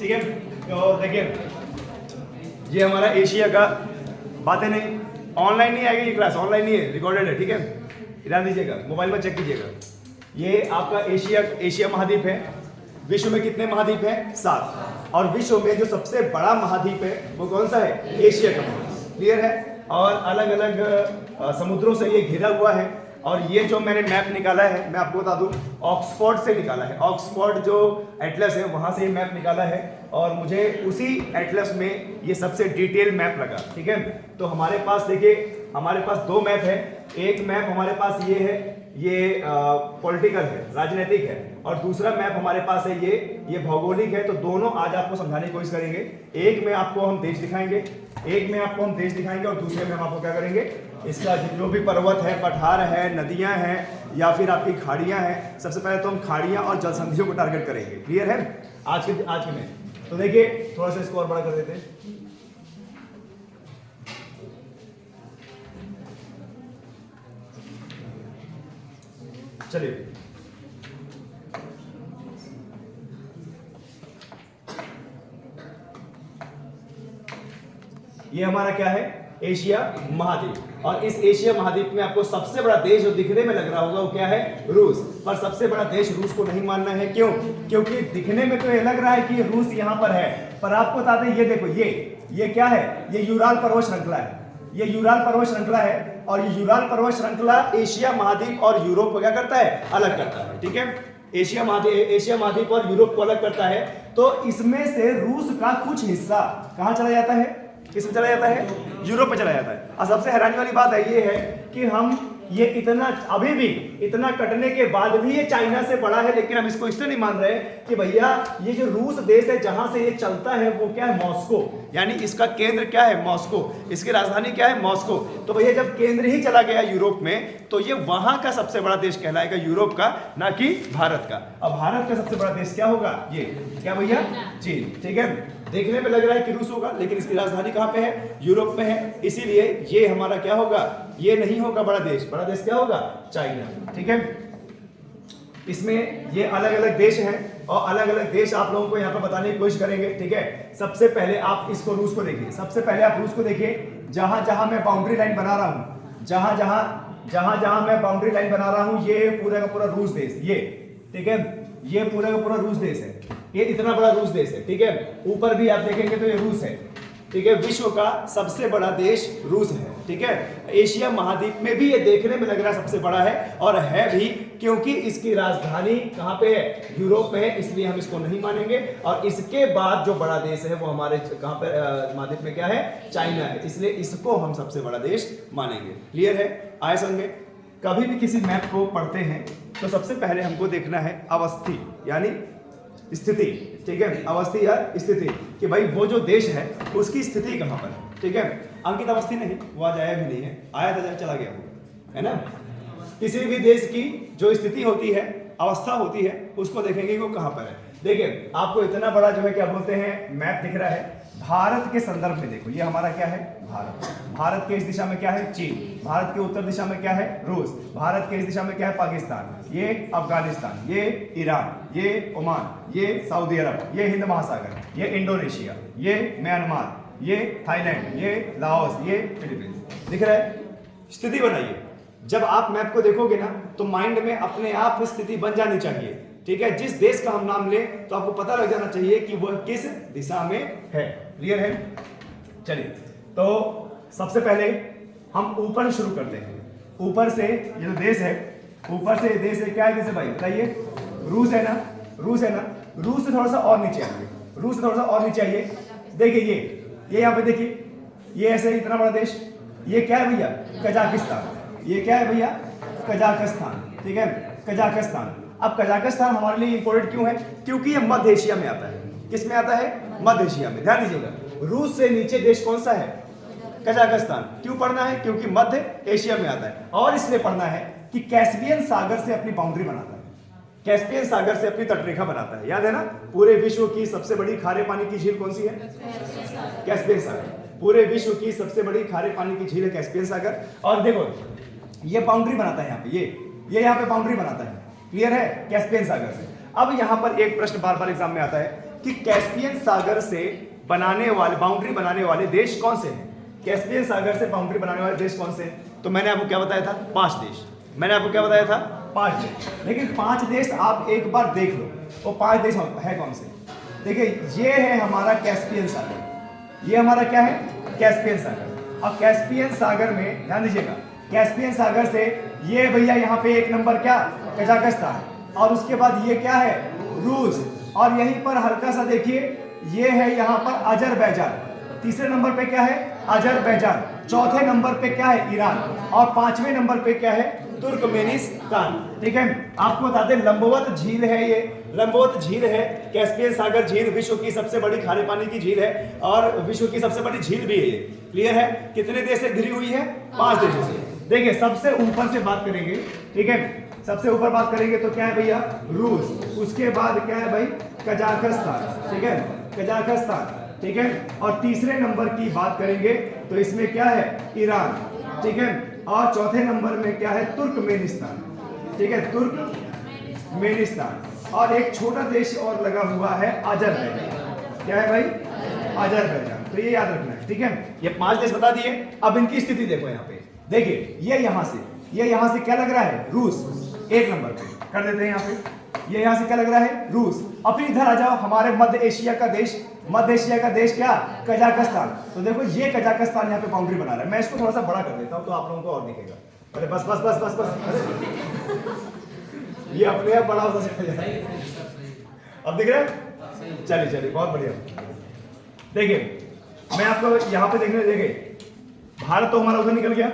ठीक है। तो देखिए ये हमारा एशिया का, बातें नहीं ऑनलाइन नहीं आएगी ये क्लास, ऑनलाइन नहीं है, रिकॉर्डेड है, ठीक है। ध्यान दीजिएगा, मोबाइल पर चेक कीजिएगा। ये आपका एशिया महाद्वीप है। विश्व में कितने महाद्वीप हैं? 7। और विश्व में जो सबसे बड़ा महाद्वीप है वो कौन सा है? एशिया का महाद्वीप। क्लियर है। और अलग अलग समुद्रों से ये घिरा हुआ है। और ये जो मैंने मैप निकाला है, मैं आपको बता दूं, ऑक्सफोर्ड से निकाला है। ऑक्सफोर्ड जो एटलस है वहां से ये मैप निकाला है और मुझे उसी एटलस में ये सबसे डिटेल मैप लगा, ठीक है। तो हमारे पास देखिए, हमारे पास 2 मैप है। एक मैप हमारे पास ये है, ये पॉलिटिकल है, राजनीतिक है, और दूसरा मैप हमारे पास है ये भौगोलिक है। तो दोनों आज आपको समझाने की कोशिश करेंगे। एक में आपको हम देश दिखाएंगे, और दूसरे में हम आपको क्या करेंगे, इसका जो भी पर्वत है, पठार है, नदियां हैं या फिर आपकी खाड़ियां हैं। सबसे पहले तो हम खाड़ियां और जलसंधियों को टारगेट करेंगे। क्लियर है आज के में। तो देखिए थोड़ा सा इसको और बड़ा कर देते हैं। चलिए ये हमारा क्या है? एशिया महाद्वीप। और इस एशिया महाद्वीप में आपको सबसे बड़ा देश जो दिखने में लग रहा होगा वो क्या है? रूस। पर सबसे बड़ा देश रूस को नहीं मानना है। क्यों? क्योंकि दिखने में तो ये लग रहा है कि रूस यहां पर है, पर आपको बताते हैं, ये देखो, ये क्या है? ये यूराल पर्वत श्रृंखला है। ये यूराल पर्वत श्रृंखला है और ये यूराल पर्वत श्रृंखला एशिया महाद्वीप और यूरोप को क्या करता है? अलग करता है, ठीक है। एशिया महाद्वीप और यूरोप को अलग करता है। तो इसमें से रूस का कुछ हिस्सा कहां चला जाता है? किसमें चला जाता है? यूरोप में चला जाता है। और सबसे हैरानी वाली बात है ये है कि हम ये इतना, अभी भी इतना कटने के बाद भी ये चाइना से बड़ा है, लेकिन हम इसको इसलिए नहीं मान रहे कि भैया ये जो रूस देश है जहां से ये चलता है वो क्या है? मॉस्को। यानी इसका केंद्र क्या है? मॉस्को। इसकी राजधानी क्या है? मॉस्को। तो भैया जब केंद्र ही चला गया यूरोप में तो ये वहां का सबसे बड़ा देश कहलाएगा, यूरोप का, ना कि भारत का। अब भारत का सबसे बड़ा देश क्या होगा? ये क्या भैया? चीन, ठीक है। देखने में लग रहा है कि रूस होगा, लेकिन इसकी राजधानी कहां पे है? यूरोप में है। इसीलिए ये हमारा क्या होगा? ये नहीं होगा बड़ा देश। बड़ा देश क्या होगा? चाइना, ठीक है। इसमें ये अलग अलग देश हैं और अलग अलग देश आप लोगों को यहाँ पर बताने की कोशिश करेंगे, ठीक है। सबसे पहले आप इसको, रूस को देखिए। सबसे पहले आप रूस को देखिए। जहां जहां मैं बाउंड्री लाइन बना रहा हूं, जहां जहां मैं बाउंड्री लाइन बना रहा हूं, ये पूरा का पूरा रूस देश, ये, ठीक है। ये पूरा का पूरा रूस देश है। ये इतना बड़ा रूस देश है, ठीक है। ऊपर भी आप देखेंगे तो ये रूस है, ठीक है। विश्व का सबसे बड़ा देश रूस है, ठीक है। एशिया महाद्वीप में भी ये देखने में लग रहा है सबसे बड़ा है, और है भी, क्योंकि इसकी राजधानी कहां पे है? यूरोप में है। इसलिए हम इसको नहीं मानेंगे। और इसके बाद जो बड़ा देश है वो हमारे कहां पे महाद्वीप में क्या है? चाइना है। इसलिए इसको हम सबसे बड़ा देश मानेंगे। क्लियर है? आए समझ में? कभी भी किसी मैप को पढ़ते हैं तो सबसे पहले हमको देखना है अवस्थी, यानी स्थिति, ठीक है। अवस्थी या स्थिति, कि भाई वो जो देश है उसकी स्थिति कहां पर है, ठीक है। अंकित अवस्थी नहीं, वो आज आया भी नहीं है, आया था जब चला गया वो, है ना। किसी भी देश की जो स्थिति होती है, अवस्था होती है, उसको देखेंगे वो कहां पर है। देखिए आपको इतना बड़ा जो है क्या बोलते हैं मैप दिख रहा है। भारत के संदर्भ में देखो, ये हमारा क्या है? भारत। भारत के इस दिशा में क्या है? चीन। भारत के उत्तर दिशा में क्या है? रूस। भारत के इस दिशा में क्या है? पाकिस्तान। ये अफगानिस्तान, ये ईरान, ये ओमान, ये सऊदी अरब, ये हिंद महासागर, ये इंडोनेशिया, ये म्यांमार, ये थाईलैंड, ये लाओस, ये फिलीपींस। दिख रहा है? स्थिति बनाइए। जब आप मैप को देखोगे ना तो माइंड में अपने आप स्थिति बन जानी चाहिए, ठीक है। जिस देश का हम नाम लें तो आपको पता लग जाना चाहिए कि वह किस दिशा में है। क्लियर है? चलिए, तो सबसे पहले हम ऊपर शुरू करते हैं। ऊपर से ये जो देश है, ऊपर से देश है, क्या है देश है भाई? बताइए। रूस है ना? रूस है ना? रूस से थोड़ा सा और नीचे आइए। रूस से थोड़ा सा और नीचे आइए। देखिए ये यहाँ पे देखिए, ये ऐसे इतना बड़ा देश, ये क्या है भैया? कजाकिस्तान। ये क्या है भैया? कजाकिस्तान, ठीक है। कजाकिस्तान। अब कजाकिस्तान हमारे लिए इंपॉर्टेंट क्यों है? क्योंकि ये मध्य एशिया में आता है। किस में आता है? मध्य एशिया में। ध्यान दीजिएगा, रूस से नीचे देश कौन सा है? कजाकिस्तान। क्यों पढ़ना है? क्योंकि मध्य एशिया में आता है। और इसलिए पढ़ना है कि कैस्पियन सागर से अपनी बाउंड्री बनाता है। कैस्पियन सागर से अपनी तटरेखा बनाता है। याद है ना? पूरे विश्व की सबसे बड़ी खारे पानी की झील कौन सी है? कैस्पियन सागर। पूरे विश्व की सबसे बड़ी खारे पानी की झील है कैस्पियन सागर। और देखो ये बाउंड्री बनाता है यहाँ पे, ये यहाँ पे बाउंड्री बनाता है। क्लियर है? कैस्पियन सागर से। अब यहाँ पर एक प्रश्न बार बार एग्जाम में आता है कि कैस्पियन सागर से बनाने वाले बाउंड्री बनाने वाले देश कौन से हैं? कैस्पियन सागर से बाउंड्री बनाने वाले देश कौन से हैं? तो मैंने आपको क्या बताया था? 5 देश। मैंने आपको क्या बताया था? 5 देश। लेकिन 5 देश आप एक बार देख लो, वो 5 देश है कौन से? देखिए, ये है हमारा कैस्पियन सागर। ये हमारा क्या है? कैस्पियन सागर। और कैस्पियन सागर में ध्यान दीजिएगा, कैस्पियन सागर से ये भैया यहाँ पे 1 नंबर क्या? कजाकिस्तान। और उसके बाद ये क्या है? रूस। और यहीं पर हल्का सा देखिए, ये है यहाँ पर अजरबैजान। तीसरे नंबर पे क्या है? अजरबैजान। चौथे नंबर पे क्या है? ईरान। और 5वें नंबर पे क्या है? तुर्कमेनिस्तान। ठीक है, आपको बता दें लंबवत झील है ये, लंबवत झील है कैस्पियन सागर झील। विश्व की सबसे बड़ी खारे पानी की झील है और विश्व की सबसे बड़ी झील भी है ये। क्लियर है? कितने देश से घिरी हुई है? 5 देशों से। देखिए, सबसे ऊपर से बात करेंगे, ठीक है, सबसे ऊपर बात करेंगे तो क्या है भैया? रूस। उसके बाद क्या है भाई? कजाकिस्तान। ठीक है, कजाकिस्तान। ठीक है, और तीसरे नंबर की बात करेंगे तो इसमें क्या है? ईरान। ठीक है, और चौथे नंबर में क्या है? तुर्कमेनिस्तान। ठीक है, तुर्कमेनिस्तान। और एक छोटा देश और लगा हुआ है, अजरबैजान। क्या है भाई? अजरबैजान। तो ये याद रखना है। ठीक है, ये 5 देश बता दिए। अब इनकी स्थिति देखो यहाँ पे। देखिए, ये यहाँ से क्या लग रहा है? रूस। 1 नंबर पे कर देते हैं यहाँ पे। ये यहाँ से क्या लग रहा है? रूस। अब फिर इधर आ जाओ, हमारे मध्य एशिया का देश क्या? कजाकिस्तान। तो देखो, ये कजाकिस्तान यहाँ पे बाउंड्री बना रहा है। मैं इसको थोड़ा सा बड़ा कर देता हूँ तो आप लोगों को और दिखेगा। अरे बस बस बस बस बस, ये अपने आप बड़ा होता चला जाए। अब दिख रहा है? चलिए, बहुत बढ़िया। देखिए, मैं आपको यहाँ पे देखिए, भारत तो हमारा उधर निकल गया।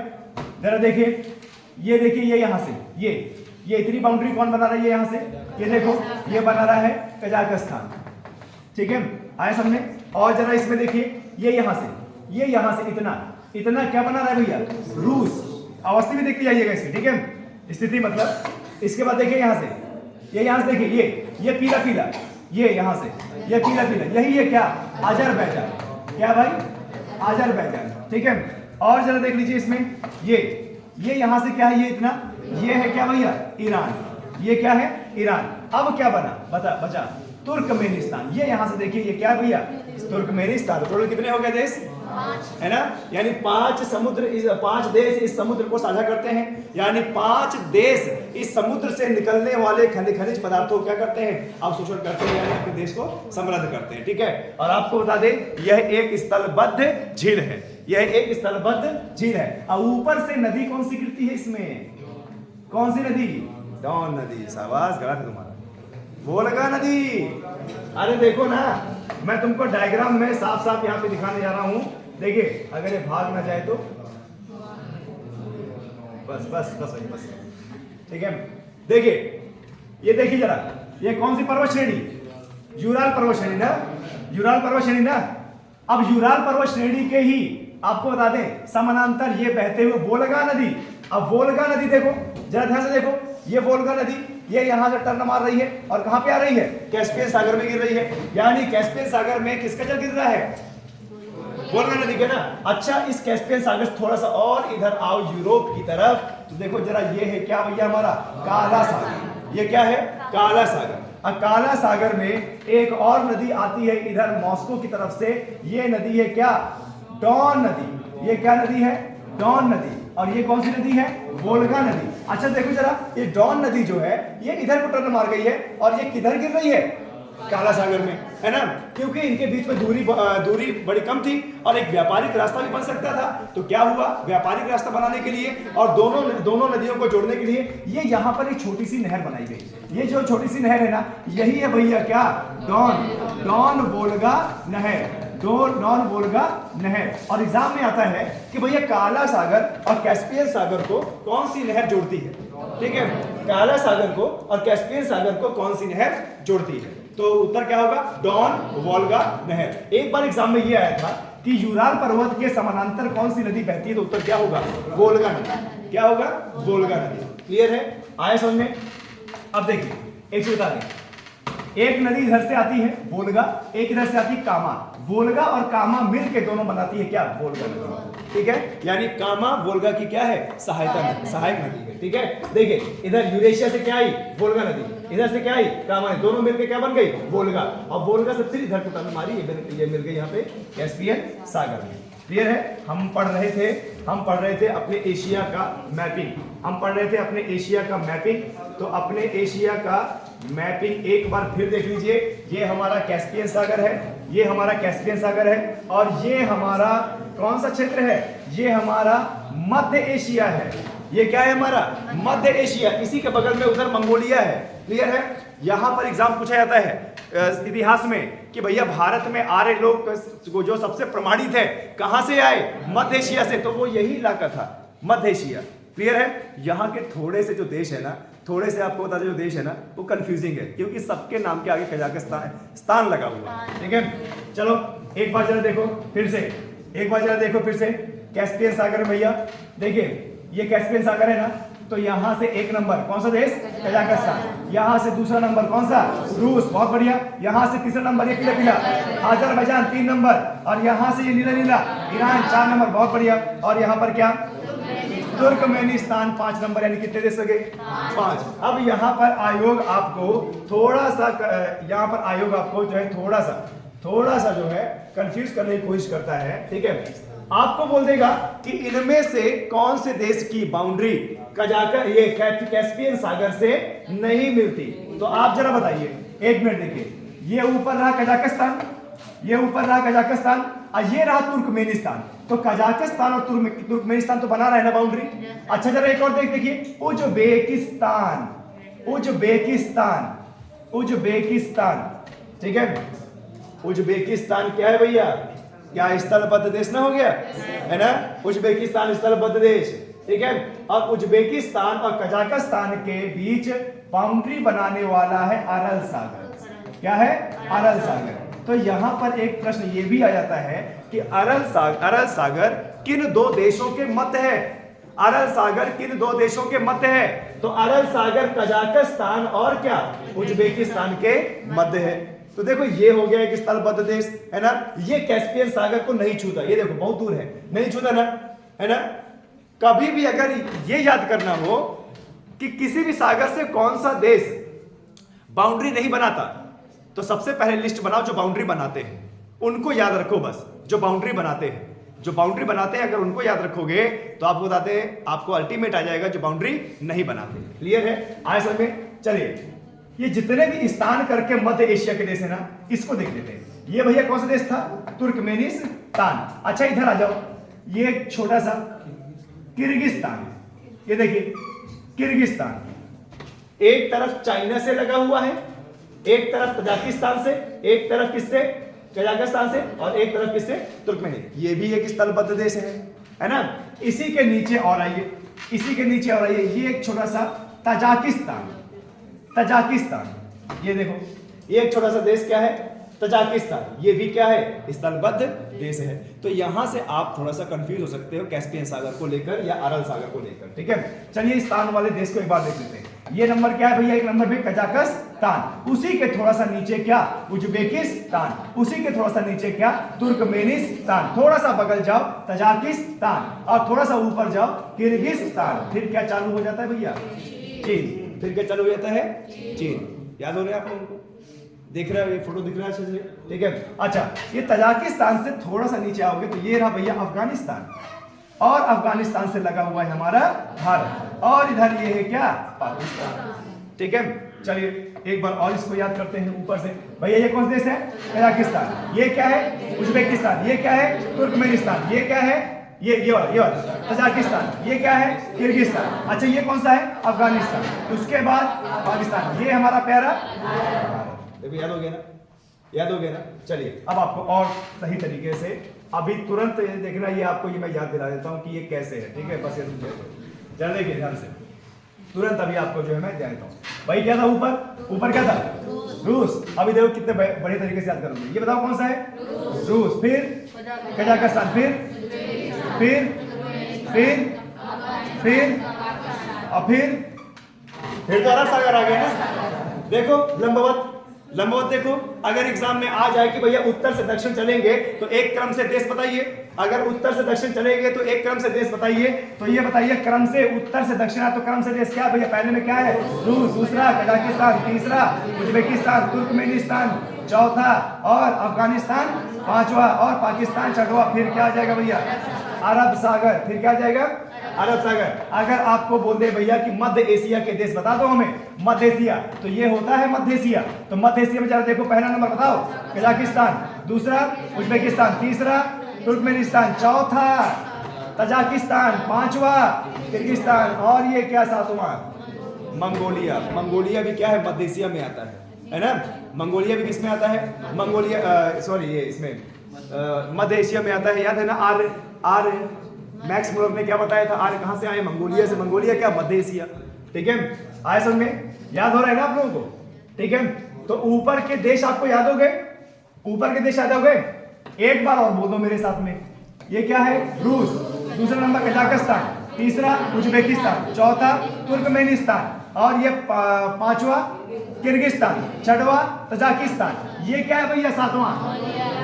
जरा देखिए, ये देखिए, ये यहाँ से ये इतनी बाउंड्री कौन बना रहा है? ये यहाँ से, ये देखो, ये बना रहा है कजाकिस्तान। ठीक है, आए सामने। और जरा इसमें देखिए, ये यहाँ से इतना क्या बना रहा है भैया? रूस। अवस्था भी देखते जाइएगा इसकी। ठीक है, स्थिति मतलब। इसके बाद देखिए, यहाँ से देखिए, ये पीला, ये यहाँ से ये पीला, यही है क्या? अजरबैजान। क्या भाई? अजरबैजान। ठीक है, और जरा देख लीजिए इसमें, ये यहाँ से क्या है? ये इतना, ये है क्या भैया? ईरान। ये क्या है? ईरान। अब क्या बचा? तुर्कमेनिस्तान। ये यहाँ से देखिए, ये क्या भैया? तुर्कमेनिस्तान। टोटल कितने हो गए देश? 5 है ना? यानी 5 देश इस समुद्र को साझा करते हैं। यानी 5 देश इस समुद्र से निकलने वाले खनिज पदार्थों को क्या करते हैं? अवशोषण करते हैं, यानी अपने देश को समृद्ध करते हैं। ठीक है, और आपको बता दें, यह एक स्थलबद्ध झील है। और ऊपर से नदी कौन सी गिरती है इसमें? कौन सी नदी? डॉन नदी। शाबाश, गलत है तुम्हारा। वोल्गा नदी। अरे देखो ना, मैं तुमको डायग्राम में साफ यहाँ पे दिखाने जा रहा हूं। देखिए, अगर ये भाग ना जाए तो बस। ठीक है, देखिए, ये देखिए जरा, ये कौन सी पर्वत श्रेणी? यूराल पर्वत श्रेणी ना। अब यूराल पर्वत श्रेणी के ही आपको बता दें समानांतर ये बहते हुए वोल्गा नदी। अब वोल्गा नदी देखो, जरा ध्यान से देखो, ये वोल्गा नदी ये यहां से टर्न मार रही है और कहां पे आ रही है? कैस्पियन सागर में गिर रही है। यानी कैस्पियन सागर में किसका जल गिर रहा है? वोल्गा नदी के ना। अच्छा, इस कैस्पियन सागर से थोड़ा सा और इधर आओ यूरोप की तरफ, तो देखो जरा, ये है क्या भैया? हमारा काला सागर। ये क्या है? काला सागर। और काला सागर में एक और नदी आती है इधर मॉस्को की तरफ से। ये नदी है क्या? डॉन नदी। ये क्या नदी है? डॉन नदी। और ये कौन सी नदी है? वोल्गा नदी। अच्छा देखो जरा, ये डॉन नदी जो है ये इधर को टर्न मार गई है और ये किधर गिर रही है? काला सागर में, है ना? क्योंकि इनके बीच में दूरी बड़ी कम थी और एक व्यापारिक रास्ता भी बन सकता था। तो क्या हुआ? व्यापारिक रास्ता बनाने के लिए और दोनों नदियों को जोड़ने के लिए ये यहाँ पर एक छोटी सी नहर बनाई गई। ये जो छोटी सी नहर है ना, यही है भैया क्या? डॉन वोल्गा नहर। डॉन वोल्गा नहर। और एग्जाम में आता है कि भैया काला सागर और कैस्पियन सागर को कौन सी नहर जोड़ती है? ठीक है, काला सागर को और कैस्पियन सागर को कौन सी नहर जोड़ती है? तो उत्तर क्या होगा? डॉन वोल्गा नहर। एक बार एग्जाम में ये आया था कि यूराल पर्वत के समानांतर कौन सी नदी बहती है, तो उत्तर क्या होगा? वोल्गा नदी। क्या होगा? वोल्गा नदी। क्लियर है? आया समझ में? अब देखिए, एक चीज बता दें, एक नदी इधर से आती है वोल्गा, एक इधर से आती है कामा। वोल्गा और कामा मिलके दोनों बनाती है क्या? वोल्गा नदी। ठीक है, यानी कामा वोल्गा की क्या है? सहायक नदी है। ठीक है, देखिए इधर यूरेशिया से क्या आई? वोल्गा नदी। इधर से क्या आई? कामा नदी। दोनों मिलके क्या बन गई? वोल्गा। और वोल्गा से फिर इधर को मारी, ये मिल गई यहाँ पे कैस्पियन सागर में। क्लियर है? हम पढ़ रहे थे अपने एशिया का मैपिंग। तो अपने एशिया का मैपिंग एक बार फिर देख लीजिए। ये हमारा कैस्पियन सागर है, और ये हमारा कौन सा क्षेत्र है? ये हमारा मध्य एशिया है। ये क्या है? हमारा मध्य एशिया। इसी के बगल में उधर मंगोलिया है। क्लियर है? यहां पर एग्जाम पूछा जाता है इतिहास में कि भैया भारत में आ रहे लोग जो सबसे प्रमाणित है कहां से आए? मध्य एशिया से। तो वो यही इलाका था, मध्य एशिया। क्लियर है? यहाँ के थोड़े से जो देश है ना, थोड़े से आपको बता दें, जो देश है ना वो कंफ्यूजिंग है, क्योंकि सबके नाम के आगे कजाकिस्तान लगा हुआ है। ठीक है, चलो एक बार जरा देखो फिर से कैस्पियन सागर में। भैया देखिए ये कैस्पियन सागर है ना, तो यहाँ से एक नंबर कौन सा देश? कजाकिस्तान। यहाँ से दूसरा नंबर कौन सा? रूस। बहुत बढ़िया। यहाँ से तीसरा नंबर ये पीला अजरबैजान 3 नंबर, और यहाँ से ये नीला ईरान 4 नंबर। बहुत बढ़िया। और यहाँ पर क्या? Turkmenistan 5 number. यानी कितने देश लगे? 5। अब यहाँ पर आयोग आपको थोड़ा सा जो है थोड़ा सा जो है कंफ्यूज करने की कोशिश करता है। ठीक है, आपको बोल देगा कि इनमें से कौन से देश की बाउंड्री कैस्पियन सागर से नहीं मिलती। तो आप जरा बताइए, 1 मिनट देखिए। ये ऊपर रहा कजाकिस्तान, और ये रहा तुर्कमेनिस्तान। तो कजाकिस्तान और तुर्कमेनिस्तान तो बना रहा है ना बाउंड्री। अच्छा जरा एक और देखिए, उज्बेकिस्तान। ठीक है, उज्बेकिस्तान क्या है भैया? क्या स्थलबद्ध देश ना हो गया है ना? उज्बेकिस्तान स्थलबद्ध देश। ठीक है, और उज्बेकिस्तान और कजाकिस्तान के बीच बाउंड्री बनाने वाला है अरल सागर। क्या है? अरल सागर। तो यहां पर एक प्रश्न ये भी आ जाता है कि अरल सागर किन 2 देशों के मध्य है? तो अरल सागर कजाकिस्तान और क्या? उज्बेकिस्तान के मध्य है। तो देखो ये हो गया एक स्थलबद्ध देश, है ना? ये कैस्पियन सागर को नहीं छूता। ये देखो बहुत दूर है, नहीं छूता ना, है ना? कभी भी अगर ये याद करना हो कि किसी भी सागर से कौन सा देश बाउंड्री नहीं बनाता, तो सबसे पहले लिस्ट बनाओ जो बाउंड्री बनाते हैं, उनको याद रखो। बस जो बाउंड्री बनाते हैं अगर उनको याद रखोगे तो आपको बताते हैं, आपको अल्टीमेट आ जाएगा जो बाउंड्री नहीं बनाते। क्लियर है? आए समझ में? चलिए ये जितने भी स्थान करके मध्य एशिया के देश है ना, इसको देख लेते हैं। ये भैया कौन सा देश था? तुर्कमेनिस्तान। अच्छा इधर आ जाओ, ये एक छोटा सा किर्गिस्तान। ये देखिए किर्गिस्तान एक तरफ चाइना से लगा हुआ है, एक तरफ तजाकिस्तान से, एक तरफ किससे? कजाकिस्तान से, और एक तरफ किससे? तुर्कमेनिस्तान। ये भी एक स्थलबद्ध देश है ना? इसी के नीचे और आइए, ये एक छोटा सा तजाकिस्तान। ये देखो ये एक छोटा सा देश क्या है? तजाकिस्तान। ये भी क्या है? स्थलबद्ध देश है। तो यहां से आप थोड़ा सा कंफ्यूज हो सकते हो कैस्पियन सागर को लेकर या अरल सागर को लेकर। ठीक है, चलिए स्थान वाले देश को एक बार देख लेते हैं। ये नंबर क्या है भैया? 1 नंबर पे कजाकिस्तान, उसी के थोड़ा सा नीचे क्या? उज्बेकिस्तान, उसी के थोड़ा सा नीचे क्या? तुर्कमेनिस्तान, थोड़ा सा बगल जाओ तजाकिस्तान, और थोड़ा सा ऊपर जाओ किर्गिस्तान। फिर क्या चालू हो जाता है भैया? चीन। फिर क्या चालू हो जाता है? चीन। याद हो रहा है आप लोगों को? देख रहे हो ये फोटो दिख रहा है अच्छे से? ठीक है, अच्छा ये तजाकिस्तान से थोड़ा सा नीचे आओगे तो ये रहा भैया अफगानिस्तान, और अफगानिस्तान से लगा हुआ है हमारा भारत, और इधर ये है क्या? पाकिस्तान। ठीक है, चलिए एक बार और इसको याद करते हैं ऊपर से। भैया ये कौन सा देश है? कजाकिस्तान। ये क्या है? उज्बेकिस्तान। ये क्या है? तुर्कमेनिस्तान। ये क्या है? ये वाला तजाकिस्तान। ये क्या है? किर्गिस्तान। अच्छा ये कौन सा है? अफगानिस्तान। उसके बाद पाकिस्तान। ये हमारा प्यारा देखो, याद हो गया ना? चलिए अब आपको और सही तरीके से अभी तुरंत देखना, ये आपको ये मैं याद दिला देता हूँ कि ये कैसे है। ठीक है, बस ये जरा देखिए ध्यान से, तुरंत अभी आपको जो है मैं देता हूँ। भाई क्या था ऊपर क्या था? रूस। अभी देखो कितने बड़े तरीके से याद करोगे। ये बताओ कौन सा है? रूस। फिर कजाकिस्तान, फिर तो अरब सागर आ गया ना। देखो लंबवत लंबवत देखो, अगर एग्जाम में आ जाए कि भैया उत्तर से दक्षिण चलेंगे तो एक क्रम से देश बताइए। अगर उत्तर से दक्षिण चलेंगे तो एक क्रम से देश बताइए। तो ये बताइए क्रम से उत्तर से दक्षिण, तो क्रम से देश क्या भैया? पहले में क्या है? रूस, दूसरा कजाकिस्तान, तीसरा उज्बेकिस्तान, तुर्कमेनिस्तान, चौथा और अफगानिस्तान पांचवा, और पाकिस्तान छठवा। फिर क्या आ जाएगा भैया? अरब सागर। फिर क्या आ जाएगा? अरब सागर। अगर आपको बोल दे भैया कि मध्य एशिया के देश बता दो हमें, मध्य एशिया, तो ये होता है मध्य एशिया। तो मध्य एशिया में जरा देखो, पहला नंबर बताओ कजाकिस्तान, दूसरा उज्बेकिस्तान, तीसरा तुर्कमेनिस्तान, चौथा तजाकिस्तान, पांचवा किर्गिस्तान, और ये क्या सातवां? मंगोलिया। मंगोलिया भी क्या है? मध्य एशिया में आता है ना? मंगोलिया भी किस में आता है? मंगोलिया सॉरी ये इसमें मध्य एशिया में आता है। याद है ना? आर मैक्स मुलर ने क्या बताया था? आर्य कहां से आए? मंगोलिया से। मंगोलिया क्या? मध्य एशिया। ठीक है, आए समझ में? याद हो रहा है ना आप लोगों को? ठीक है, तो ऊपर के देश आपको याद हो गए? ऊपर के देश याद हो गए? एक बार और बोल दो मेरे साथ में। ये क्या है? रूस, दूसरा नंबर कजाकिस्तान, तीसरा उज्बेकिस्तान, चौथा तुर्कमेनिस्तान, और ये पांचवा किर्गिस्तान, छठवा तजाकिस्तान। ये क्या है भैया? सातवां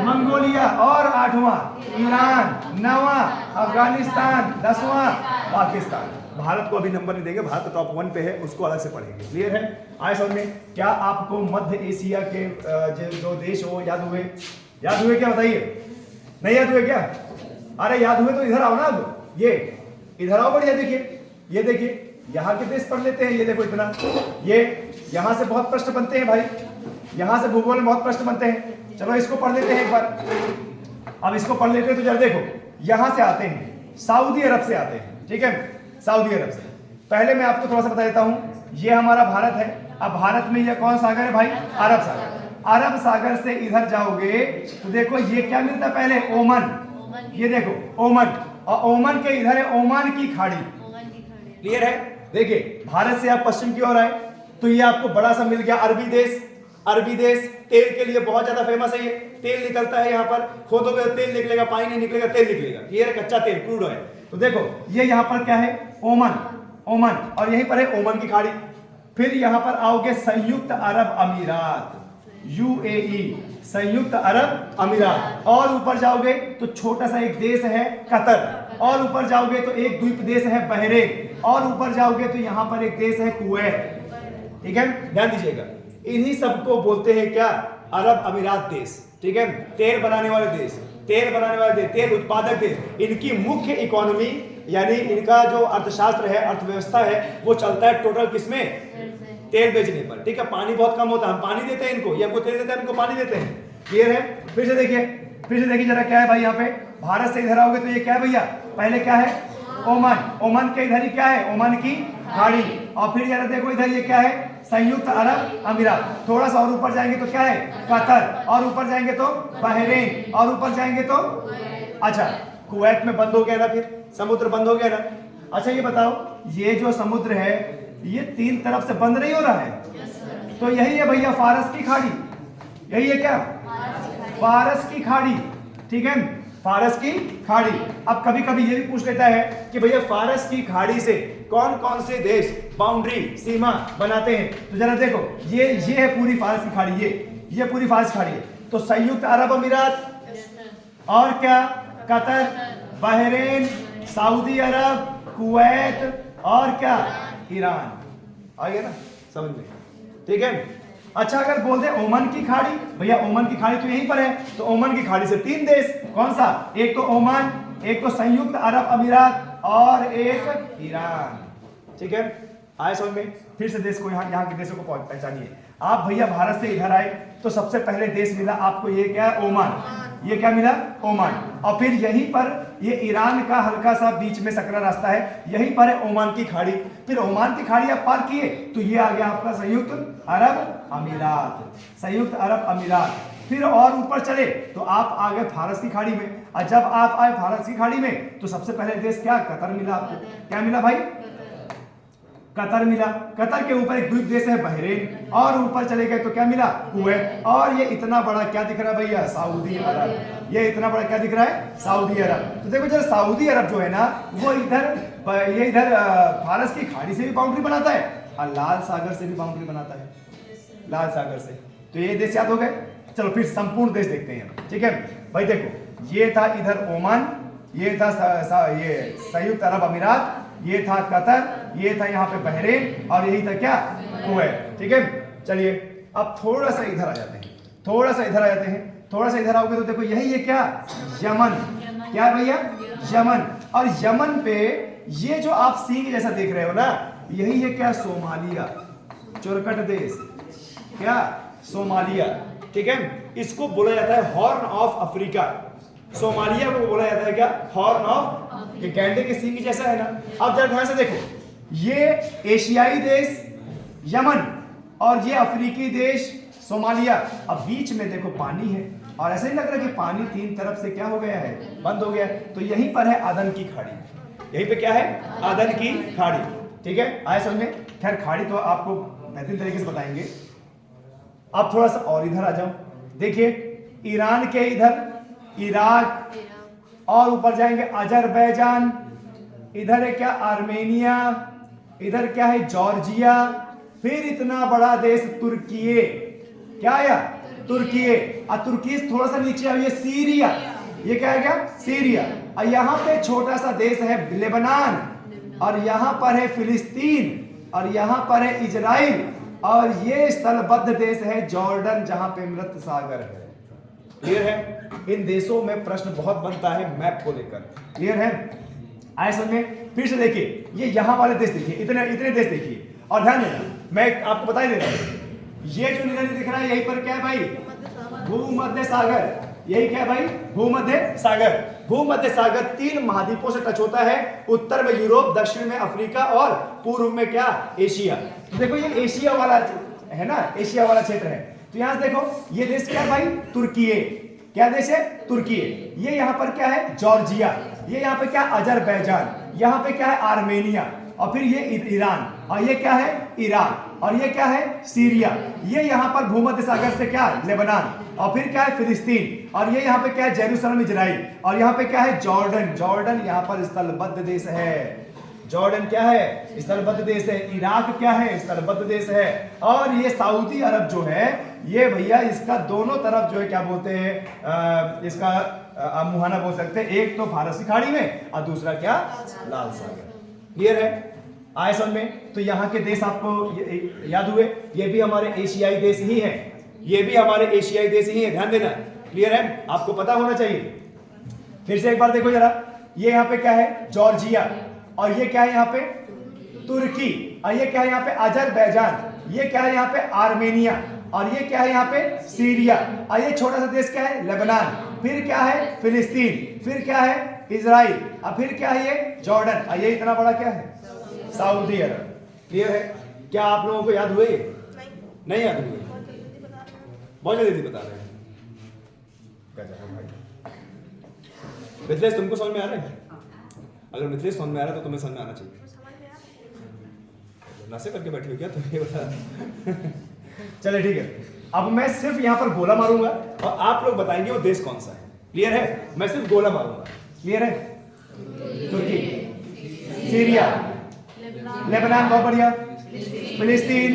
मंगोलिया, और आठवां ईरान, नौवां अफगानिस्तान, 10वां पाकिस्तान। भारत को अभी नंबर नहीं देंगे, भारत टॉप 1 पे है, उसको अलग से पढ़ेंगे। क्लियर है? आए समझ में? क्या आपको मध्य एशिया के जो देश हो याद हुए? याद हुए क्या? बताइए। नहीं याद हुए क्या? अरे याद हुए तो इधर आओ ना। अब ये इधर आओ, बढ़िया। देखिए, ये देखिए, यहाँ के देश पढ़ लेते हैं। ये देखो इतना, ये यहाँ से बहुत प्रश्न बनते हैं भाई, यहाँ से भूगोल में बहुत प्रश्न बनते हैं। चलो इसको पढ़ लेते हैं एक बार। अब इसको पढ़ लेते हैं तो जरा देखो, यहाँ से आते हैं, सऊदी अरब से आते हैं। ठीक है, सऊदी अरब से। पहले मैं आपको थोड़ा सा बता देता हूँ, ये हमारा भारत है। अब भारत में ये कौन सागर है भाई? अरब सागर। अरब सागर से इधर जाओगे तो देखो ये क्या मिलता है? पहले ओमान। ये देखो ओमान, और ओमान के इधर है ओमान की खाड़ी। क्लियर है? देखिए, भारत से आप पश्चिम की ओर आए तो ये आपको बड़ा सा मिल गया अरबी देश। अरबी देश तेल के लिए बहुत ज्यादा फेमस है। ये तेल निकलता है, यहाँ पर खोदोगे तो तेल निकलेगा, पानी नहीं निकलेगा, तेल निकलेगा। ये है कच्चा तेल, क्रूड ऑयल। तो देखो ये यहाँ पर क्या है? ओमान, ओमान, और यहीं पर है ओमान की खाड़ी। फिर यहाँ पर आओगे संयुक्त अरब अमीरात, यूएई, संयुक्त अरब अमीरात। और ऊपर जाओगे तो छोटा सा एक देश है कतर, और ऊपर जाओगे तो एक द्वीप देश है बहरेन, और ऊपर जाओगे तो यहाँ पर एक देश है कुवैत। ठीक है, ध्यान दीजिएगा। इन्हीं सबको बोलते हैं क्या? अरब अमीरात देश। ठीक है, तेल बनाने वाले देश, तेल बनाने वाले देश, तेल उत्पादक देश। इनकी मुख्य इकोनॉमी यानी इनका जो अर्थशास्त्र है, अर्थव्यवस्था है, वो चलता है टोटल किसमें? तेल बेचने पर। ठीक है, पानी बहुत कम होता है, हम पानी देते हैं इनको, ये हमको तेल देते हैं, इनको पानी देते हैं। क्लियर है? फिर से देखिए जरा क्या है भाई यहाँ पे। भारत से इधर आओगे तो ये क्या है भैया? पहले क्या है? ओमान। ओमान के इधर ही क्या है? ओमान की खाड़ी। और फिर जरा देखो इधर ये क्या है? संयुक्त अरब अमीरात। थोड़ा सा और ऊपर जाएंगे तो क्या है? कतर, और ऊपर जाएंगे तो बहरेन, और ऊपर जाएंगे तो अच्छा कुवैत में बंद हो गया ना, फिर समुद्र बंद हो गया ना। अच्छा ये बताओ, ये जो समुद्र है ये तीन तरफ से बंद नहीं हो रहा है? तो यही है भैया फारस की खाड़ी। यही है क्या? फारस की खाड़ी। ठीक है, फारस की खाड़ी। अब कभी कभी ये भी पूछ लेता है कि भैया फारस की खाड़ी से कौन कौन से देश बाउंड्री, सीमा बनाते हैं? तो जरा देखो, ये है पूरी फारस की खाड़ी। ये पूरी फारस खाड़ी है। तो संयुक्त अरब अमीरात, और क्या? कतर, बहरेन, सऊदी अरब, कुवैत, और क्या? ईरान। आ गया ना समझ में? ठीक है। अच्छा अगर बोल दे ओमान की खाड़ी, भैया ओमान की खाड़ी तो यहीं पर है, तो ओमान की खाड़ी से तीन देश, कौन सा? एक तो ओमान, एक तो संयुक्त अरब अमीरात, और एक ईरान। ठीक है, आए समझ में? फिर से देश को यहाँ के देशों को पहचानिए। आप भैया भारत से इधर आए तो सबसे पहले देश मिला आपको, ये क्या है? ओमान। ये क्या मिला? ओमान। और फिर यहीं पर ये ईरान का हल्का सा बीच में सकरा रास्ता है, यहीं पर है ओमान की खाड़ी। फिर ओमान की खाड़ी आप पार किए तो ये आ गया आपका संयुक्त अरब अमीरात, संयुक्त अरब अमीरात। फिर और ऊपर चले तो आप आ गए फारस की खाड़ी में। और जब आप आए फारस की खाड़ी में तो सबसे पहले देश क्या? कतर मिला आपको। क्या मिला भाई? कतर मिला। कतर के ऊपर एक द्वीप देश है बहरेन, और ऊपर चले गए तो क्या मिला? कुवैत। और ये इतना बड़ा क्या दिख रहा है भैया? सऊदी अरब। ये इतना बड़ा क्या दिख रहा है? सऊदी अरब। तो देखो जरा सऊदी अरब जो है ना, वो इधर फारस की खाड़ी से भी बाउंड्री बनाता है, और लाल सागर से भी बाउंड्री बनाता है। लाल सागर से तो ये देश याद हो गए। चलो फिर संपूर्ण देश देखते हैं, ठीक है भाई। देखो ये था इधर ओमान, ये था ये संयुक्त अरब अमीरात, ये था कतर, ये था यहाँ पे बहरीन और यही था क्या, कुवैत, ठीक है। चलिए अब थोड़ा सा इधर आ जाते हैं, थोड़ा सा इधर आ जाते हैं। थोड़ा सा इधर आओगे तो देखो यही है क्या, यमन। क्या है भैया, यमन। और यमन पे ये जो आप सींग जैसा देख रहे हो ना, यही है क्या, सोमालिया, चुरकट देश, क्या, सोमालिया, ठीक है। इसको बोला जाता है हॉर्न ऑफ अफ्रीका। सोमालिया को बोला जाता है क्या, हॉर्न ऑफ, ये गैंडे के सींग जैसा है ना। अब जरा ध्यान से देखो, ये एशियाई देश यमन और ये अफ्रीकी देश सोमालिया। अब बीच में देखो पानी है और ऐसा ही लग रहा है कि पानी तीन तरफ से क्या हो गया है, बंद हो गया है। तो यहीं पर है आदन की खाड़ी, यहीं पे क्या है, आदन की खाड़ी, ठीक है। आए समझ में। खैर खाड़ी तो आपको बेहतरीन तरीके से बताएंगे। अब थोड़ा सा और इधर आ जाओ, देखिए ईरान के इधर इराक, और ऊपर जाएंगे अजरबैजान, इधर है क्या, आर्मेनिया, इधर क्या है, जॉर्जिया, फिर इतना बड़ा देश तुर्की, क्या आया, तुर्की। और तुर्की थोड़ा सा नीचे आइए, सीरिया, ये क्या है क्या, सीरिया। और यहाँ पे छोटा सा देश है लेबनान, और यहाँ पर है फिलिस्तीन, और यहाँ पर है इजराइल, और ये स्थलबद्ध देश है जॉर्डन, जहां पे मृत सागर है। क्लियर है। इन देशों में प्रश्न बहुत बनता है मैप को लेकर, क्लियर है। आए समझ में। फिर से देखिए, ये यहाँ वाले देश देखिए, इतने इतने देश देखिए, और ध्यान देना मैं आपको बता ही दे रहा हूँ, ये जो नीला दिख रहा है यहीं पर क्या है भाई, भूमध्य सागर। यही क्या है भाई, भूमध्य सागर। भूमध्य सागर 3 महाद्वीपों से टच होता है, उत्तर में यूरोप, दक्षिण में अफ्रीका और पूर्व में क्या, एशिया। तो देखो ये एशिया वाला है ना, एशिया वाला क्षेत्र है। तो यहां से देखो ये देश क्या है भाई, तुर्की। क्या देश है, तुर्की। ये यहाँ पर क्या है, जॉर्जिया। ये यहाँ पे क्या, अजरबैजान। यहाँ पे क्या है, आर्मेनिया। और फिर ये ईरान, और ये क्या है, इराक, और ये क्या है, सीरिया। ये यहाँ पर भूमध्य सागर से क्या, लेबनान, और फिर क्या है, फिलिस्तीन, और ये यहाँ पे क्या है, जेरूसलम, इजराइल, और यहाँ पे क्या है, जॉर्डन। जॉर्डन यहाँ पर स्थलबद्ध देश है। जॉर्डन क्या है, स्थलबद्ध देश है। इराक क्या है, स्थलबद्ध देश है। और ये सऊदी अरब जो है, ये भैया इसका दोनों तरफ जो है क्या बोलते हैं, इसका मुहाना बोल सकते हैं। एक तो फारसी खाड़ी में और दूसरा क्या, लाल सागर। क्लियर है, आए समझ में। तो यहाँ के देश आपको याद हुए, ये भी हमारे एशियाई देश ही है, ये भी हमारे एशियाई देश ही है, ध्यान देना। क्लियर है, आपको पता होना चाहिए। फिर से एक बार देखो जरा, ये यहाँ पे क्या है, जॉर्जिया, और ये क्या है यहाँ पे, तुर्की, और ये क्या है यहाँ पे, अजरबैजान, ये क्या है यहाँ पे, आर्मेनिया, और ये क्या है यहाँ पे, सीरिया, और ये छोटा सा देश क्या है, लेबनान, फिर क्या है, फिलिस्तीन, फिर क्या है, इजराइल, और फिर क्या है ये, जॉर्डन, और ये इतना बड़ा क्या है, सऊदी अरब। क्लियर है। क्या आप लोगों को याद हुए, नहीं याद हुए, बहुत जल्दी बता रहे हैं। मिथिलेश तुमको समझ में आ रहा है? अगर मिथिलेश समझ में आ रहा है तो तुम्हें समझ में आना चाहिए। नशे करके बैठी हो क्या तुम, ये बता। चले ठीक है, अब मैं सिर्फ यहाँ पर गोला मारूंगा और आप लोग बताएंगे वो देश कौन सा है। क्लियर है, मैं सिर्फ गोला मारूंगा। क्लियर है। तुर्की, सीरिया, लेबनान, बहुत बढ़िया, फिलिस्तीन,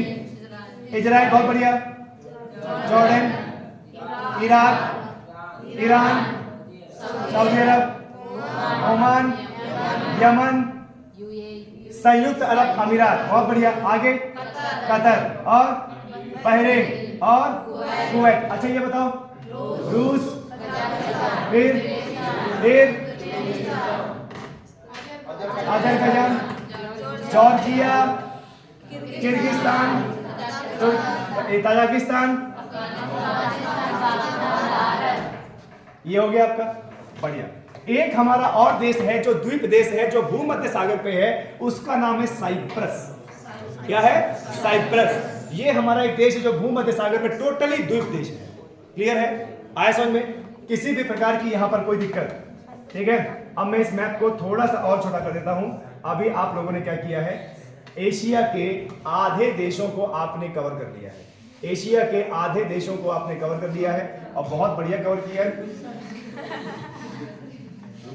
इजराइल, बहुत बढ़िया, जॉर्डन, इराक, ईरान, सऊदी अरब, ओमान, यमन, संयुक्त अरब अमीरात, बहुत बढ़िया, आगे कतर और बहरीन और कुवैत। अच्छा ये बताओ, रूस, फिर अजरबैजान, जॉर्जिया, किर्गिस्तान, ताजिकिस्तान, ये हो गया आपका, बढ़िया। एक हमारा और देश है जो द्वीप देश है, जो भूमध्य सागर पे है, उसका नाम है साइप्रस। क्या है, साइप्रस। ये हमारा एक देश है जो भूमध्य सागर पे टोटली द्वीप देश है। क्लियर है, आया समझ में। किसी भी प्रकार की यहां पर कोई दिक्कत, ठीक है। अब मैं इस मैप को थोड़ा सा और छोटा कर देता हूं। अभी आप लोगों ने क्या किया है, एशिया के आधे देशों को आपने कवर कर लिया है। एशिया के आधे देशों को आपने कवर कर लिया है, और बहुत बढ़िया कवर किया है।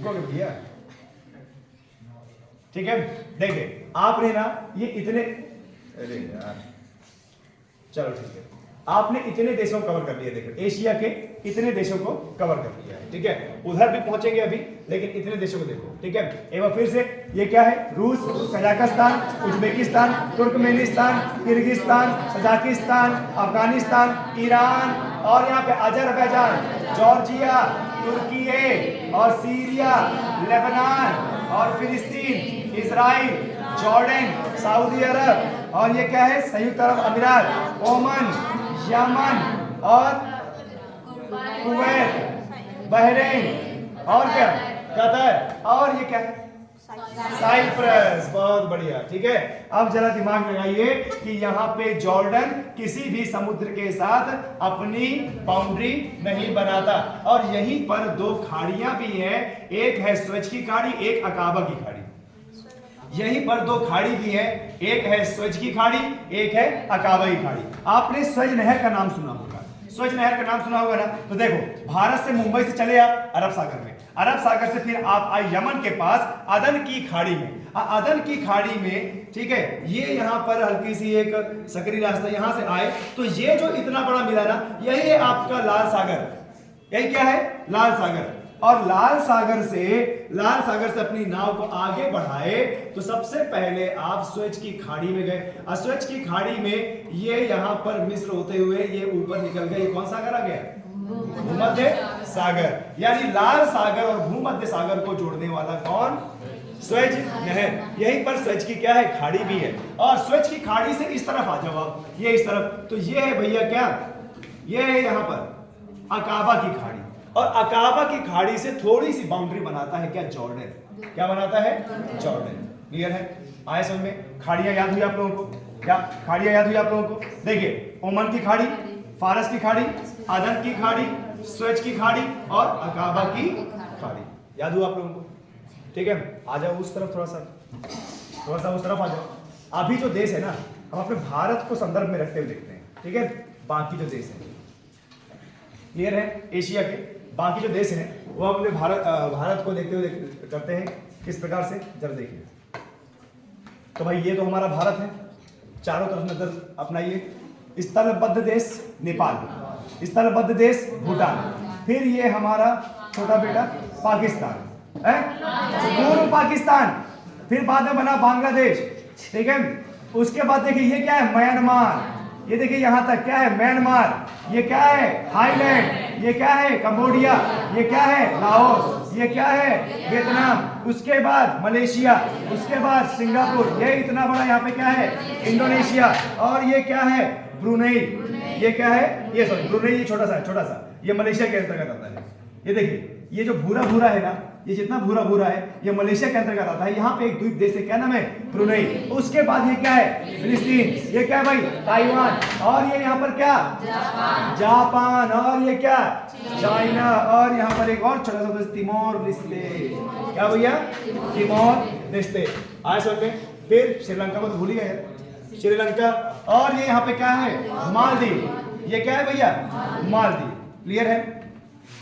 किया, ठीक है। देखिए आपने ना ये इतने, अरे यार चलो ठीक है, आपने इतने देशों को कवर कर लिया, देखो एशिया के इतने देशों को कवर कर लिया है, ठीक है। उधर भी पहुंचेंगे अभी, लेकिन इतने देशों को देखो, ठीक है। एक बार फिर से, ये क्या है? रूस, Kazakhstan, Uzbekistan, Turkmenistan, Kyrgyzstan, Tajikistan, Afghanistan, Iran, और यहाँ पे अजरबैजान, जॉर्जिया, तुर्की और सीरिया, लेबनान और फिलिस्तीन, इजराइल, जॉर्डन, सऊदी अरब, और ये क्या है? संयुक्त अरब अमीरात, ओमान, यमन और कुवैत, बहरीन, और क्या? कतर, और ये क्या है? साइप्रस। बहुत बढ़िया, ठीक है। अब जरा दिमाग लगाइए कि यहाँ पे जॉर्डन किसी भी समुद्र के साथ अपनी बाउंड्री नहीं बनाता, और यहीं पर दो खाड़ियां भी हैं, एक है स्वेज की खाड़ी, एक अकाबा की खाड़ी। यहीं पर दो खाड़ी भी है, एक है स्वेज की खाड़ी, एक है अकाबा की खाड़ी। आपने स्वेज नहर का नाम सुना होगा, स्वेज नहर का नाम सुना होगा ना। तो देखो, भारत से मुंबई से चले आप अरब सागर में, अरब सागर से फिर आप आए यमन के पास अदन की खाड़ी में। अदन की खाड़ी में, ठीक है, ये यहाँ पर हल्की सी एक सकरी रास्ता यहाँ से आए, तो ये जो इतना बड़ा मिला ना, यही है आपका लाल सागर। यही क्या है? लाल सागर। और लाल सागर से अपनी नाव को आगे बढ़ाए तो सबसे पहले आप स्वेज की खाड़ी में गए। स्वेज की खाड़ी में ये यहाँ पर मिस्र होते हुए ये ऊपर निकल गए। कौन सागर आ गया? भूमध्य सागर। यानी लाल सागर और भूमध्य सागर को जोड़ने वाला कौन? स्वेज नहर। यहीं पर स्वेज की क्या है? खाड़ी भी है। और स्वेज की खाड़ी से इस तरफ आ जाओ आप, ये इस तरफ, तो ये है भैया क्या? ये है यहाँ पर अकाबा की खाड़ी। और अकाबा की खाड़ी से थोड़ी सी बाउंड्री बनाता है क्या? जॉर्डन। क्या बनाता है? जॉर्डन। क्लियर है? आए समझ में? खाड़ियां याद हुई आप लोगों को? क्या खाड़ियां याद हुई आप लोगों को? देखिए, ओमान की खाड़ी, फारस की खाड़ी, अदन की खाड़ी, स्वेज की खाड़ी और अकाबा की खाड़ी। याद हुआ आप लोगों को? ठीक है, आ जाओ उस तरफ, थोड़ा सा उस तरफ आ जाओ। अभी जो देश है ना, हम अपने भारत को संदर्भ में रखते हुए देखते हैं, ठीक है। बाकी जो देश है, क्लियर है, एशिया के बाकी जो देश हैं वो अपने भारत को देखते हुए करते हैं किस प्रकार से, जरा देखिए। तो भाई ये तो हमारा भारत है, चारों तरफ नजर अपनाइए। स्थलबद्ध देश नेपाल, स्थलबद्ध देश भूटान, फिर ये हमारा छोटा बेटा पाकिस्तान है, पूर्व पाकिस्तान, फिर बाद में बना बांग्लादेश, ठीक है। उसके बाद देखिए ये क्या है? म्यांमार। ये देखिए यहाँ तक क्या है? म्यांमार। ये क्या है? थाईलैंड। ये क्या है? कंबोडिया। ये क्या है? लाओस। ये क्या है? वियतनाम। उसके बाद मलेशिया, उसके बाद सिंगापुर। ये इतना बड़ा यहाँ पे क्या है? इंडोनेशिया। और ये क्या है? ब्रुनेई। ये क्या है? ये सॉरी ब्रुनेई, ये छोटा सा, ये मलेशिया के अंतर्गत आता है। ये देखिए, ये जो भूरा भूरा है ना, ये जितना भूरा भूरा है ये मलेशिया के अंतर्गत आता है। यहाँ पे एक द्वीप देश है, क्या नाम है? ब्रुनेई। उसके बाद ये क्या है? फिलिस्तीन। ये क्या है भाई? ताइवान। और ये यहाँ पर क्या? जापान। और ये क्या? चाइना। और यहाँ पर एक और छोटा सा तिमोर लेस्ते। क्या भैया? Timor Leste. आए समझ में? फिर श्रीलंका को तो भूल ही गए, श्रीलंका। और ये यहाँ पे क्या है? मालदीव। ये क्या है भैया? मालदीव। क्लियर है?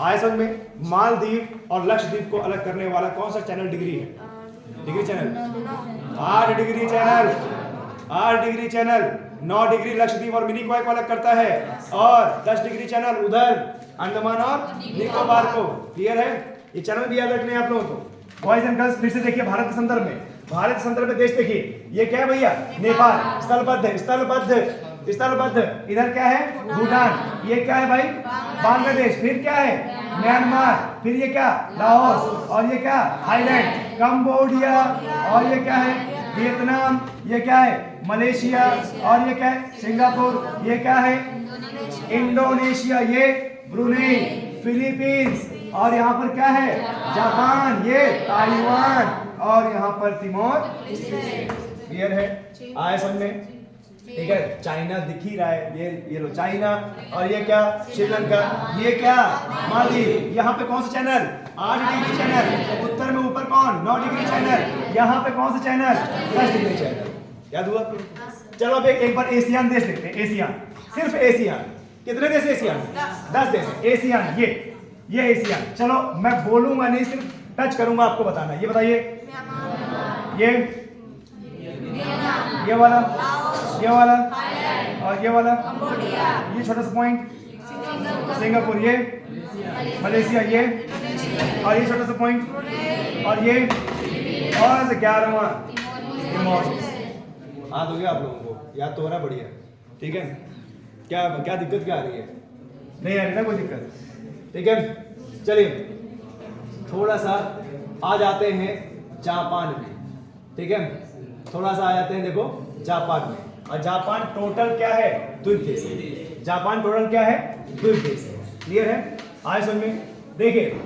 आए समझ में? मालदीव और लक्षद्वीप को अलग करने वाला कौन सा चैनल डिग्री है? Degree channel 8 degree channel, 8 degree channel. 9 degree Lakshadweep और मिनी कॉय को अलग करता है, और 10 डिग्री चैनल उधर अंडमान और निकोबार को। क्लियर है? ये चैनल भी याद रखने हैं आप लोगों को। बॉयज एंड गर्ल्स, फिर से देखिए भारत के संदर्भ में, भारत के संदर्भ में देश देखिए। ये क्या है भैया? नेपाल। स्थलबद्ध। इधर क्या है? भूटान। ये क्या है भाई? बांग्लादेश। फिर क्या है? म्यांमार। फिर ये क्या? लाओस। और ये क्या? Thailand, Cambodia. और ये क्या है? वियतनाम। ये क्या है? मलेशिया। और ये क्या है? सिंगापुर। ये क्या है? इंडोनेशिया। ये ब्रुनेई, फिलीपींस। और यहाँ पर क्या है? जापान। ये ताइवान। और यहाँ पर तिमोर। क्लियर है? आए समझ में? ठीक है, चाइना दिख ही रहा है, ये लो चाइना। और ये क्या? श्रीलंका। ये क्या? मालदीव। यहाँ पे कौन सा चैनल? 8 degree channel. उत्तर में ऊपर कौन? 9 डिग्री चैनल। यहाँ पे कौन सा चैनल? 10 degree channel. याद हुआ? चलो अब एक बार एशियन देश देखते हैं। एशियन, सिर्फ एशियन। कितने देश एशियन? 10 देश एशियन। ये एशियन। चलो मैं बोलूंगा नहीं, सिर्फ टच करूंगा, आपको बताना। ये बताइए, ये वाला, ये वाला, और ये वाला ये छोटा सा पॉइंट सिंगापुर, ये मलेशिया, ये और ये छोटा सा पॉइंट और ये और 11वां मॉरिशस। हाँ तो गया आप लोगों को याद तो हो रहा बढ़िया, ठीक है। क्या क्या दिक्कत क्या आ रही है? नहीं आ रही ना कोई दिक्कत, ठीक है। चलिए थोड़ा सा आ जाते हैं जापान में, ठीक है। थोड़ा सा आ जाते हैं देखो जापान में। और जापान टोटल क्या है? द्वीप देश है। जापान टोटल क्या है? द्वीप देश है। क्लियर है? आए समझ में? देखिए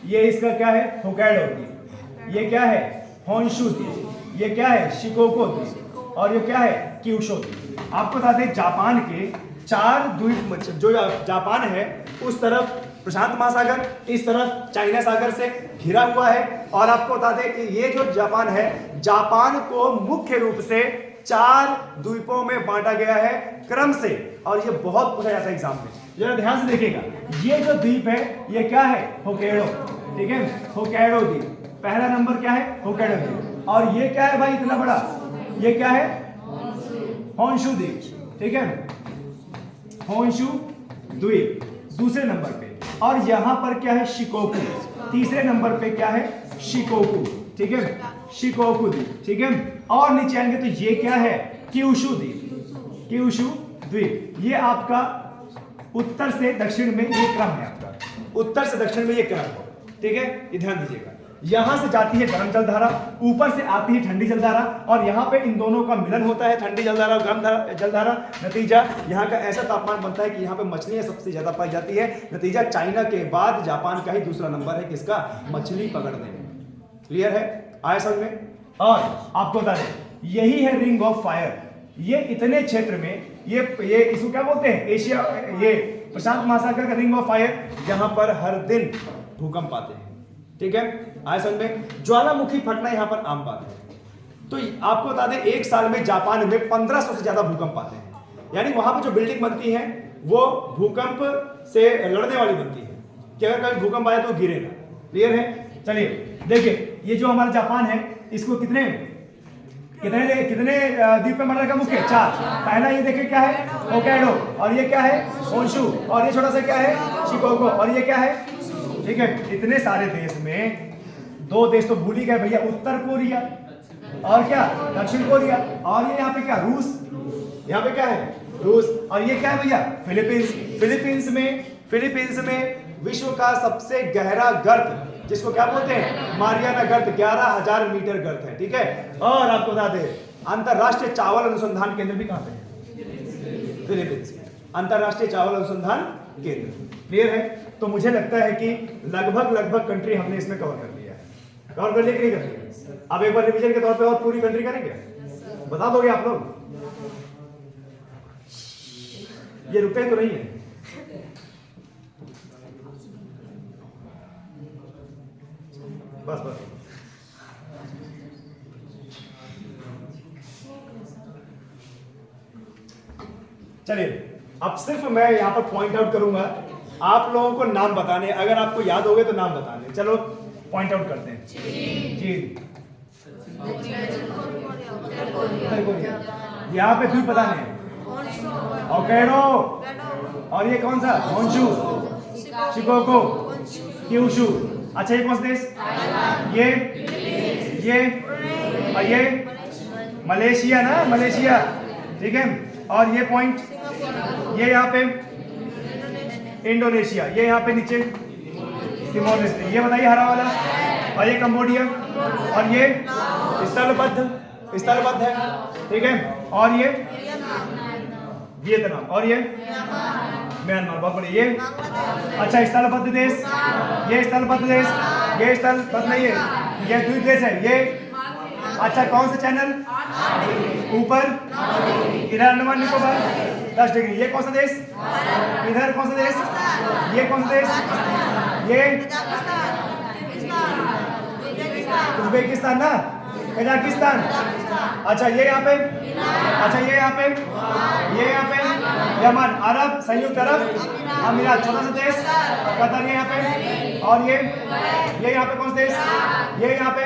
ये इसका क्या है? होक्काइडो द्वीप। ये क्या है? होन्शु द्वीप। ये क्या है? शिकोको द्वीप। और ये क्या है? क्यूशू द्वीप। आपको बता दें जापान के 4 द्वीप, जो जापान है उस तरफ प्रशांत महासागर, इस तरफ चाइना सागर से घिरा हुआ है। और आपको बता दें कि ये जो जापान है, जापान को मुख्य रूप से 4 द्वीपों में बांटा गया है क्रम से। और ये बहुत पूछा जाता है एग्जाम में, जरा ध्यान से देखिएगा। ये जो द्वीप है ये क्या है? होक्काइडो, ठीक है। होक्काइडो द्वीप पहला नंबर क्या है? होक्काइडो द्वीप। और ये क्या है भाई इतना बड़ा? ये क्या है? होन्शु द्वीप, ठीक है। होन्शु द्वीप दूसरे नंबर पे। और यहां पर क्या है? शिकोकू। तीसरे नंबर पे क्या है? शिकोकू, ठीक है। शिकोकू द्वीप, ठीक है। और नीचे आएंगे तो ये क्या है? क्यूशू द्वीप। क्यूशू द्वीप ये आपका उत्तर से दक्षिण में ये क्रम है आपका, उत्तर से दक्षिण में ये क्रम है, ठीक है। ये ध्यान दीजिएगा। यहां से जाती है गर्म जलधारा, ऊपर से आती है ठंडी जलधारा, और यहां पे इन दोनों का मिलन होता है, ठंडी जलधारा और गर्म जलधारा। नतीजा यहां का ऐसा तापमान बनता है कि यहां पे मछलियां सबसे ज्यादा पाई जाती है। नतीजा चाइना के बाद जापान का ही दूसरा नंबर है किसका? मछली पकड़ने में। क्लियर है? आया समझ में? और आपको बता दें यही है रिंग ऑफ फायर। ये इतने क्षेत्र में ये इसको क्या बोलते हैं? एशिया, ये प्रशांत महासागर का रिंग ऑफ फायर, जहां पर हर दिन भूकंप आते हैं, ठीक है। आए समझ में? ज्वालामुखी फटना यहां पर आम बात है। तो आपको बता दें एक साल में जापान में 1500 से ज्यादा भूकंप आते हैं। यानी वहां पर जो बिल्डिंग बनती है वो भूकंप से लड़ने वाली बनती है कि अगर कभी भूकंप आए तो गिरे ना। क्लियर है? चलिए देखिए ये जो हमारा जापान है इसको कितने द्वीप पे बना रखा? मुख्य 4। पहला ये देखिए क्या है? होक्काइडो। और ये क्या है? होन्शु। और ये छोटा सा क्या है? शिकोको। और ये क्या है? ठीक है। इतने सारे देश में 2 देश तो भूल ही गए भैया, उत्तर कोरिया और क्या? दक्षिण कोरिया। और ये यहाँ पे क्या? रूस। यहाँ पे क्या है? रूस। और ये क्या है भैया? फिलीपींस। फिलीपींस में विश्व का सबसे गहरा गर्त, जिसको क्या बोलते हैं? मारियाना गर्त, 11,000 मीटर गर्त है, ठीक है। और आपको बता दें अंतरराष्ट्रीय चावल अनुसंधान केंद्र भी कहां पे है? फिलीपींस में अंतरराष्ट्रीय चावल अनुसंधान केंद्र। क्लियर है? तो मुझे लगता है कि लगभग कंट्री हमने इसमें कवर कर लिया है। कवर कर लिया कि नहीं कर लिया? अब एक बार रिवीजन के तौर पे और पूरी कंट्री करेंगे, बता दोगे आप लोग? ये रुपए तो नहीं है? बस चलिए अब सिर्फ मैं यहां पर पॉइंट आउट करूंगा, आप लोगों को नाम बताने, अगर आपको याद हो गए तो नाम बताने। चलो पॉइंट आउट करते हैं जी। यहाँ पे द्वीप बताने हैं, होक्काइडो। और ये कौन सा? Honshu, Shikoku, Kyushu. अच्छा ये कौन सा देश? ये और ये मलेशिया ना, मलेशिया, ठीक है। और ये पॉइंट ये यहाँ पे इंडोनेशिया, ये यहाँ पे नीचे तिमोर लेस्टे, ये बताइए हरा वाला। और ये कंबोडिया। और ये स्थलबद्ध है, ठीक है। और ये वियतनाम। और ये म्यांमार। बहुत बढ़िया। ये अच्छा स्थलबद्ध देश, ये स्थलबद्ध देश, ये स्थलबद्ध नहीं है, ये द्वीप देश है ये। अच्छा कौन सा चैनल? ऊपर इधर अंडमान निकोबार 10 डिग्री। ये कौन सा देश? इधर कौन सा देश? ये कौन सा देश? ये उज्बेकिस्तान ना, कजाकिस्तान। अच्छा ये यहाँ पे, अच्छा ये यहाँ पे, ये यहाँ पे यमन, अरब संयुक्त अरब अमीरात, छोटा सा देश कतर, ये यहाँ पे। और ये यहाँ पे कौन सा देश? ये यहाँ पे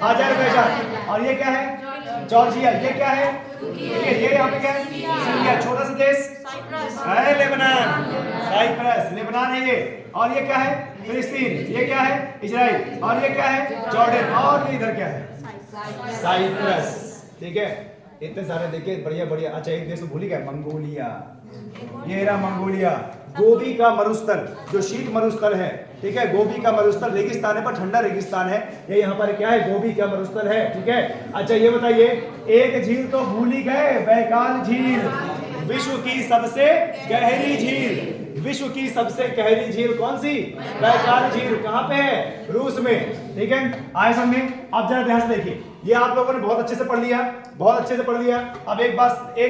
अजरबैजान। और ये क्या है? जॉर्जिया। ये क्या है? ये यहाँ पे क्या है? सीरिया। छोटा सा देश है लेबनान, साइप्रस, लेबनान है ये। और ये क्या है? फिलिस्तीन। ये क्या है? इजराइल। और ये क्या है? जॉर्डन। और ये इधर क्या है? साइप्रस। ठीक है, इतने सारे देखिए बढ़िया बढ़िया। अच्छा एक देश तो भूल ही गए, मंगोलिया। ये रहा मंगोलिया, गोबी का मरुस्थल, जो शीत मरुस्थल है। ठीक है, गोबी का मरुस्थल रेगिस्तान है पर ठंडा रेगिस्तान है। ये यहाँ पर क्या है? गोबी का मरुस्थल है। ठीक है, अच्छा ये बताइए, एक झील तो भूल ही गए, बैकाल झील। विश्व की सबसे गहरी झील, विश्व की सबसे गहरी झील कौन सी? बैकाल झील। कहाँ पे है? रूस में। ठीक है, आए समझ में। अब जरा ध्यान से देखिए, ये आप लोगों ने बहुत अच्छे से पढ़ लिया, बहुत अच्छे से पढ़ लिया। अब एक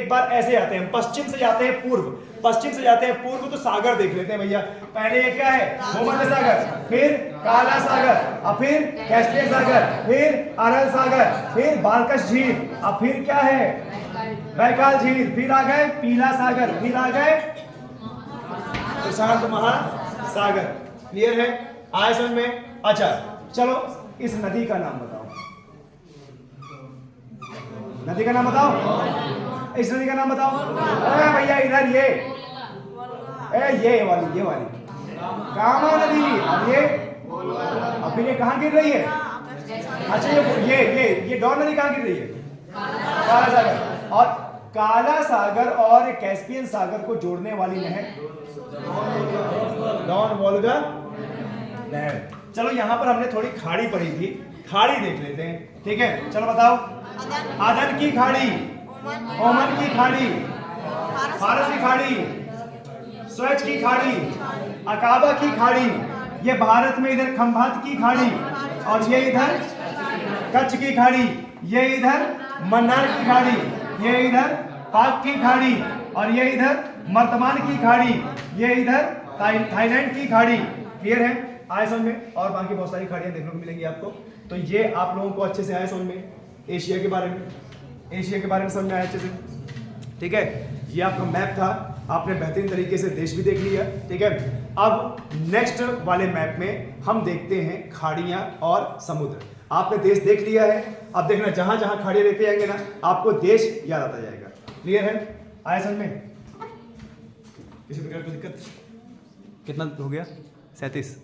बार ऐसे आते हैं, पश्चिम से जाते हैं पूर्व, पश्चिम से जाते हैं पूर्व, तो सागर देख लेते हैं भैया। पहले ये क्या है? भूमध्य सागर, फिर काला सागर, और फिर कैस्पियन सागर, फिर अरल सागर, फिर बाल्कश झील, और फिर क्या है? बैकाल झील, फिर आ गए पीला सागर, फिर आ गए प्रशांत महासागर। क्लियर है? आए समझ में? अच्छा चलो, इस नदी का नाम बताओ, नदी का नाम बताओ, इस नदी का नाम बताओ। अरे भैया इधर ये वाली कामा नदी। अब ये, अब फिर ये कहाँ गिर रही है? अच्छा ये डॉन नदी कहाँ गिर रही है? काला सागर। और काला सागर और कैस्पियन सागर को जोड़ने वाली नहर डॉन वोल्गा नहर। चलो यहाँ पर हमने थोड़ी खाड़ी पढ़ी थी, खाड़ी देख लेते हैं। ठीक है, चलो बताओ। अदन की खाड़ी, ओमान की खाड़ी, फारस की खाड़ी, स्वेज की खाड़ी, अकाबा की खाड़ी, ये भारत में इधर खंभात की खाड़ी, और ये इधर कच्छ की खाड़ी, ये इधर मन्नार की खाड़ी, ये इधर पाक की खाड़ी, और ये इधर मर्तमान की खाड़ी, ये इधर थाईलैंड की खाड़ी। क्लियर है? आए समझ में? और बाकी बहुत सारी खाड़ियां देखने को मिलेंगी आपको। तो ये आप लोगों को अच्छे से आए समझ में। एशिया के बारे में समझ में आया अच्छे से। ठीक है, ये आपका मैप था, आपने बेहतरीन तरीके से देश भी देख लिया। ठीक है, अब नेक्स्ट वाले मैप में हम देखते हैं खाड़ियां और समुद्र। आपने देश देख लिया है, अब देखना जहां जहां खाड़ियां देखते जाएंगे ना, आपको देश याद आता जाएगा। क्लियर है? आया समझ में? किसी प्रकार की दिक्कत? कितना हो गया? 37।